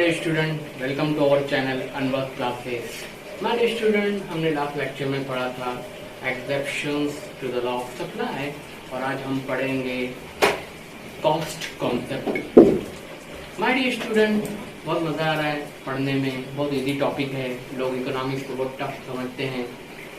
Dear student, welcome to our channel unwork classes. My dear student, हमने last lecture में पढ़ा था exceptions to the law of supply और आज हम पढ़ेंगे cost concept. My dear student, बहुत मजा आ रहा है पढ़ने में, बहुत इजी टॉपिक है। लोग इकोनॉमिक्स को बहुत टफ समझते हैं,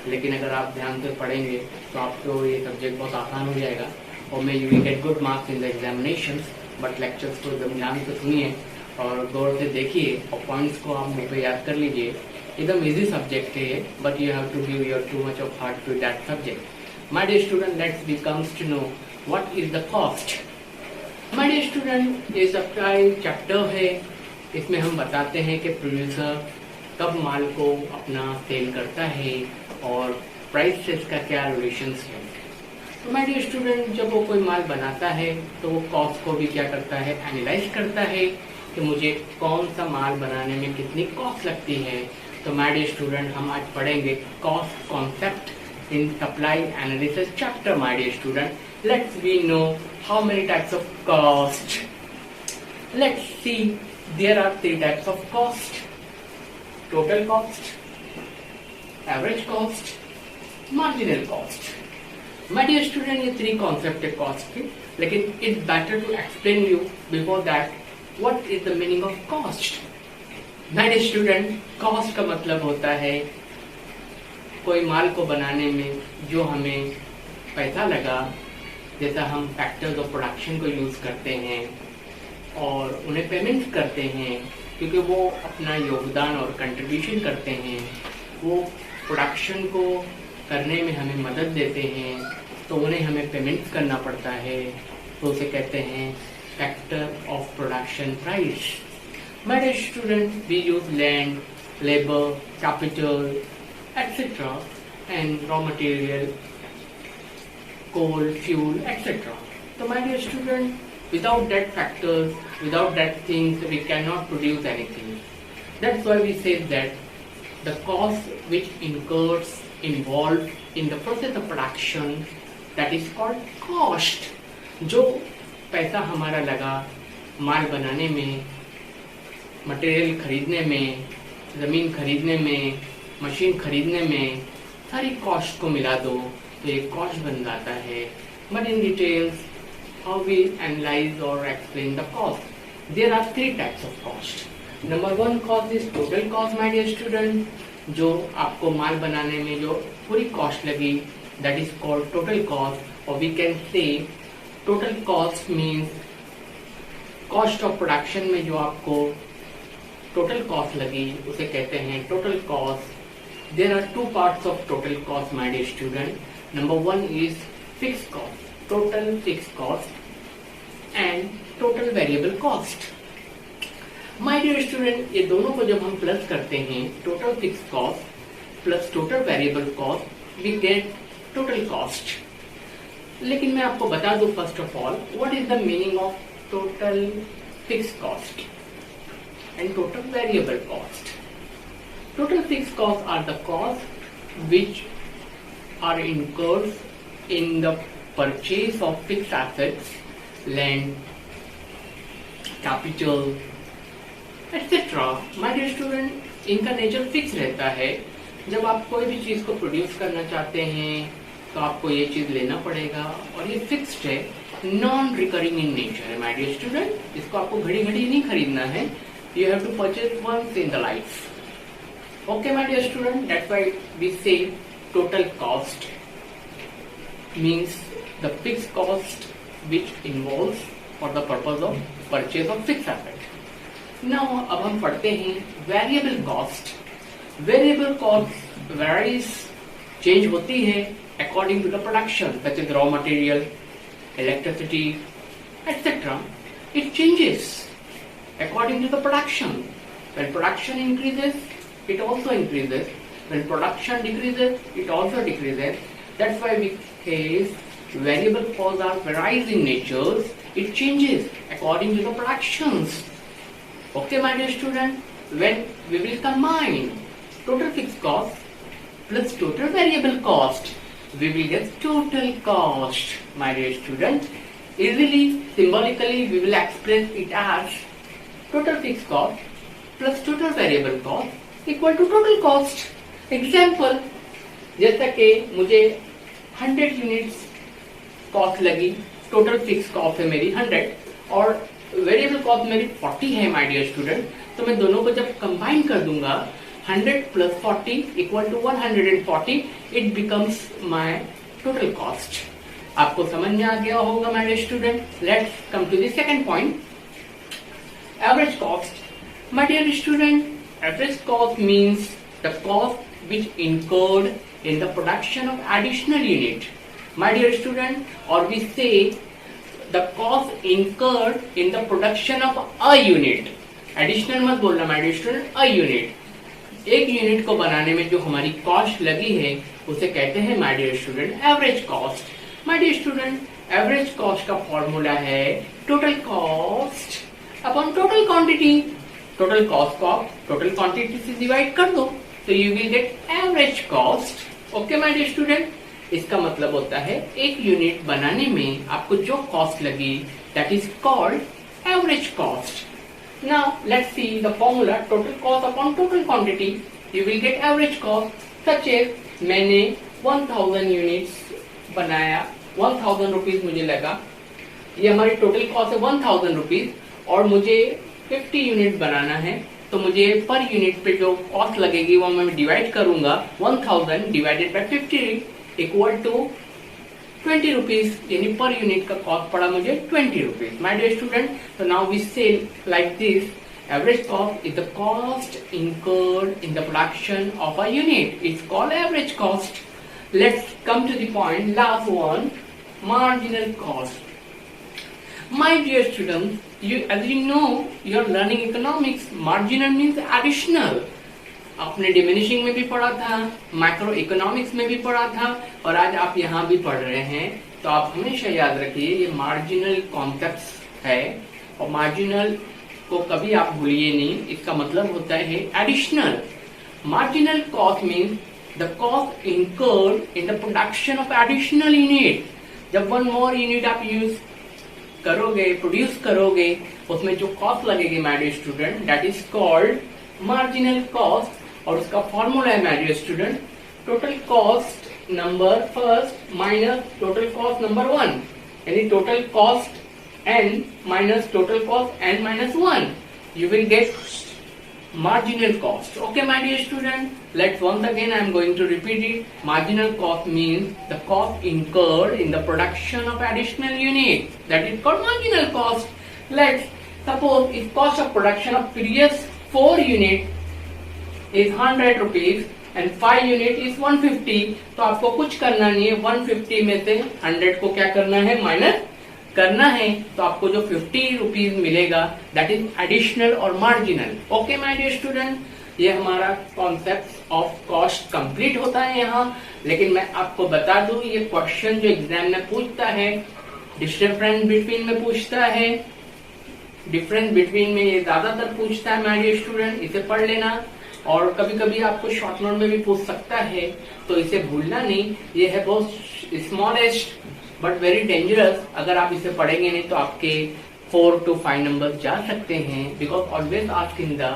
लेकिन अगर आप ध्यान से पढ़ेंगे तो आपको ये सब्जेक्ट बहुत आसान हो जाएगा और may you will get good marks in the examinations. But lectures को एकदम ध्यान से सुनिए और गौर से देखिए और पॉइंट्स को आप मुझे याद कर लीजिए। एकदम इजी सब्जेक्ट है ये, but you have to give your too much of heart to that subject. My dear student, let's be comes to know what is the cost. My dear student, ये सप्लाई चैप्टर है। इसमें हम बताते हैं कि producer कब माल को अपना सेल करता है और प्राइस से इसका क्या रिलेशंस है। तो माय डियर स्टूडेंट, जब वो कोई माल बनाता है तो वो कॉस्ट को भी क्या करता है, एनालाइज करता है कि मुझे कौन सा माल बनाने में कितनी कॉस्ट लगती है। तो माय डियर स्टूडेंट, हम आज पढ़ेंगे cost concept in supply analysis chapter. My dear student, let's we know how many types of cost. Let's see, there are three types of cost: total cost, average cost, marginal cost. My dear student, ये three concept है cost के, लेकिन it's better to explain you before that what is the meaning of cost. My dear student, cost का मतलब होता है कोई माल को बनाने में जो हमें पैसा लगा, जैसा हम फैक्टर्स ऑफ प्रोडक्शन को यूज करते हैं और उन्हें पेमेंट करते हैं क्योंकि वो अपना योगदान और कंट्रीब्यूशन करते हैं, वो प्रोडक्शन को करने में हमें मदद देते हैं, तो उन्हें हमें पेमेंट करना पड़ता है। तो उसे कहते हैं factor of production price. My dear student, we use land, labour, capital etcetera and raw material, coal, fuel, etc. So my dear student, without that factors, without that things, we cannot produce anything. That's why we say that the cost which incurs involved in the process of production, that is called cost. जो पैसा हमारा लगा माल बनाने में, material खरीदने में, जमीन खरीदने में, मशीन खरीदने में, सारी कॉस्ट को मिला दो तो एक कॉस्ट बन जाता है। But in details how we analyse और explain the cost. There are three types of cost. Number one cost is total cost. My dear student, जो आपको माल बनाने में जो पूरी कॉस्ट लगी, that is called total cost. और we can say total cost means cost of production में जो आपको टोटल कॉस्ट लगी उसे कहते हैं total cost. There are two parts of total cost my dear student. Number one is fixed cost, total fixed cost, and total variable cost. My dear student, ये दोनों को जब हम प्लस करते हैं, total fixed cost plus total variable cost, we get total cost. लेकिन मैं आपको बता दूं first of all, what is the meaning of total fixed cost and total variable cost? Total fixed costs are the costs which are incurred in the purchase of fixed assets, land, capital, etc. My dear student, इनका nature fix रहता है। जब आप कोई भी चीज को produce करना चाहते हैं तो आपको ये चीज लेना पड़ेगा और ये फिक्स्ड है, नॉन रिकरिंग इन नेचर है। माय डियर स्टूडेंट, इसको आपको घड़ी घड़ी नहीं खरीदना है, you have to purchase once in the life. Okay my dear student, that's why we say total cost means the fixed cost which involves for the purpose of purchase of fixed asset. Now अब हम पढ़ते हैं variable cost. Variable cost varies, change होती है according to the production, such as raw material, electricity, etc. It changes according to the production. When production increases, it also increases. When production decreases, it also decreases. That's why we say variable costs are varies in nature. It changes according to the productions. Okay, my dear student, when we will combine total fixed cost plus total variable cost, we will get total cost. My dear student, easily, symbolically, we will express it as total fixed cost plus total variable cost equal to total cost. Example, जैसा कि मुझे 100 units cost लगी, total fix cost है मेरी 100 और variable cost मेरी 40 है my dear student, तो मैं दोनों को जब कंबाइन कर दूंगा 100 plus 40 equal to 140, it becomes my total cost. आपको समझ में आ गया होगा my dear student. Let's come to the second point, average cost. My dear student, average cost means the cost which incurred in the production of additional unit. My dear student, or we say the cost incurred in the production of a unit. Additional मत बोलना my dear student, a unit. एक unit को बनाने में जो हमारी cost लगी है उसे कहते हैं my dear student average cost. My dear student, average cost का फॉर्मूला है total cost upon total quantity. Total cost को आप टोटल क्वांटिटी से डिवाइड कर दो तो you will get average cost. Okay my dear student, इसका मतलब होता है एक यूनिट बनाने में आपको जो कॉस्ट लगी that is called average cost. Now let's see the formula total cost upon total quantity, you will get average cost. Such as मैंने 1000 यूनिट्स बनाया, 1000 रुपीज मुझे लगा, ये हमारी टोटल कॉस्ट है 1000 रुपीज और मुझे 50 यूनिट बनाना है, तो मुझे पर यूनिट पे जो कॉस्ट लगेगी वो मैं डिवाइड करूंगा 1000 divided by 50 equal to 20 rupees, यानी पर यूनिट का कॉस्ट पड़ा मुझे 20 रुपीज। माय डियर स्टूडेंट, तो now we say like this, average cost is the cost incurred in the production of a unit, it's called average cost. Let's come to the point last one, marginal cost. My dear students, as you know, you are learning economics. Marginal means additional. आपने diminishing में भी पढ़ा था, micro economics में भी पढ़ा था और आज आप यहाँ भी पढ़ रहे हैं, तो आप हमेशा याद रखिए ये मार्जिनल कॉन्सेप्ट है और मार्जिनल को कभी आप भूलिए नहीं, इसका मतलब होता है additional. Marginal cost means the cost incurred in the production of additional unit. जब वन मोर यूनिट आप यूज करोगे, प्रोड्यूस करोगे, उसमें जो कॉस्ट लगेगी my dear student that is called marginal cost और उसका फॉर्मूला है my dear student total cost number first minus total cost number 1, यानी total cost n minus total cost n minus 1, you will get marginal cost. Okay my dear student, let's once again I am going to repeat it. Marginal cost means the cost incurred in the production of additional unit, that is called marginal cost. Let's suppose if cost of production of previous 4 unit is 100 rupees and 5 unit is 150, तो आपको कुछ करना नहीं है, 150 में से 100 को क्या करना है, माइनस करना है, तो आपको जो 50 रुपीज मिलेगा दैट इज एडिशनल और marginal. Okay my dear student, ये हमारा कॉन्सेप्ट ऑफ कॉस्ट कंप्लीट होता है यहाँ। लेकिन मैं आपको बता दूं ये क्वेश्चन जो एग्जाम में पूछता है डिफरेंस बिटवीन में पूछता है, डिफरेंस बिटवीन में ये ज्यादातर पूछता है माय डियर स्टूडेंट, इसे पढ़ लेना। और कभी कभी आपको शॉर्ट नोट में भी पूछ सकता है, तो इसे भूलना नहीं। ये है बहुत स्मॉलेस्ट बट वेरी डेंजरस, अगर आप इसे पढ़ेंगे नहीं तो आपके 4 to 5 नंबर जा सकते हैं, because always ask in the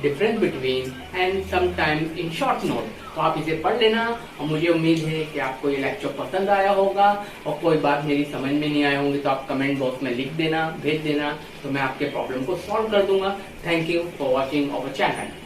difference between and sometimes in short note. तो आप इसे पढ़ लेना और मुझे उम्मीद है कि आपको ये लेक्चर पसंद आया होगा और कोई बात मेरी समझ में नहीं आए होंगे तो आप कमेंट बॉक्स में लिख देना, भेज देना, तो मैं आपके प्रॉब्लम को सॉल्व कर दूंगा। Thank you for watching our channel.